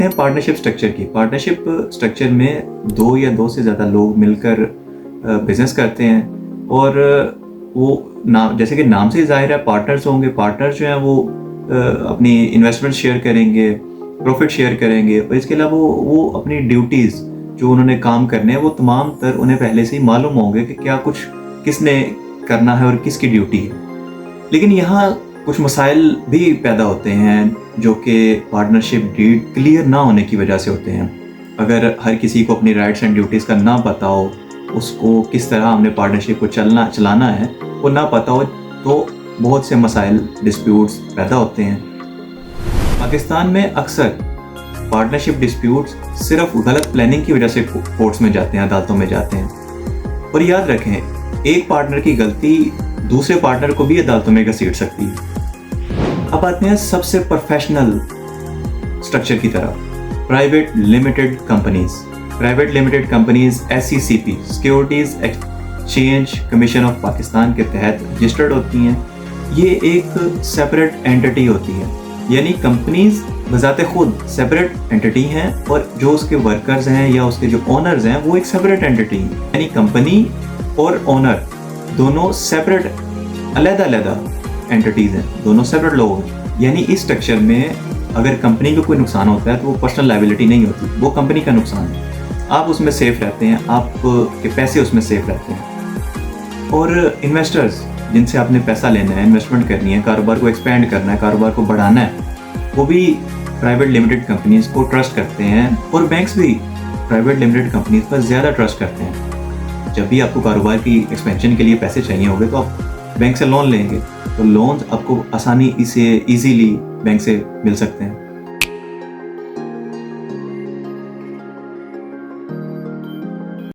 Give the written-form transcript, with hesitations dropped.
करते हैं partnership structure की। पार्टनरशिप स्ट्रक्चर में 2 या 2 से ज़्यादा लोग मिलकर बिजनेस करते हैं और वो नाम, जैसे कि नाम से ज़ाहिर है पार्टनर्स होंगे। पार्टनर जो हैं वो अपनी इन्वेस्टमेंट शेयर करेंगे, प्रॉफिट शेयर करेंगे और इसके अलावा वो अपनी ड्यूटीज़ जो उन्होंने काम करने हैं वो तमाम तर उन्हें पहले से ही मालूम होंगे कि क्या कुछ किसने करना है और किसकी ड्यूटी है। लेकिन यहाँ कुछ मसाइल भी पैदा होते हैं जो कि पार्टनरशिप डीड क्लियर ना होने की वजह से होते हैं। अगर हर किसी को अपनी राइट्स एंड ड्यूटीज़ का ना पता हो, उसको किस तरह हमने पार्टनरशिप को चलाना है वो ना पता हो, तो बहुत से मसाइल, डिस्प्यूट्स पैदा होते हैं। पाकिस्तान में अक्सर पार्टनरशिप डिस्प्यूट्स सिर्फ गलत प्लानिंग की वजह से कोर्ट्स में जाते हैं, अदालतों में जाते हैं। और याद रखें, एक पार्टनर की गलती दूसरे पार्टनर को भी अदालतों में घसीट सकती है। अब आते हैं सबसे प्रोफेशनल स्ट्रक्चर की तरफ, private limited companies. Private limited companies SECP, securities exchange commission of Pakistan के तहत रजिस्टर्ड होती हैं। ये एक सेपरेट एंटिटी होती है, यानी कंपनीज बजाते खुद सेपरेट एंटिटी हैं और जो उसके वर्कर्स हैं या उसके जो ओनर्स हैं वो एक सेपरेट एंटिटी हैं। यानी कंपनी और ओनर दोनों सेपरेट, अलग-अलग एंटिटीज़ हैं, दोनों सेपरेट लोग हैं। यानी इस स्ट्रक्चर में अगर कंपनी को कोई नुकसान होता है तो वो पर्सनल लायबिलिटी नहीं होती, वो कंपनी का नुकसान है। आप उसमें सेफ रहते हैं, आपके पैसे उसमें सेफ रहते हैं। और इन्वेस्टर्स जिनसे आपने पैसा लेना है, इन्वेस्टमेंट करनी है, कारोबार को एक्सपेंड करना है, कारोबार को बढ़ाना है, वो भी प्राइवेट लिमिटेड कंपनीज को ट्रस्ट करते हैं। और बैंक्स भी प्राइवेट लिमिटेड कंपनीज पर ज़्यादा ट्रस्ट करते हैं। जब भी आपको कारोबार की एक्सपेंशन के लिए पैसे चाहिए होंगे तो आप बैंक से लोन लेंगे, तो लोन आपको आसानी से ईजीली बैंक से मिल सकते हैं।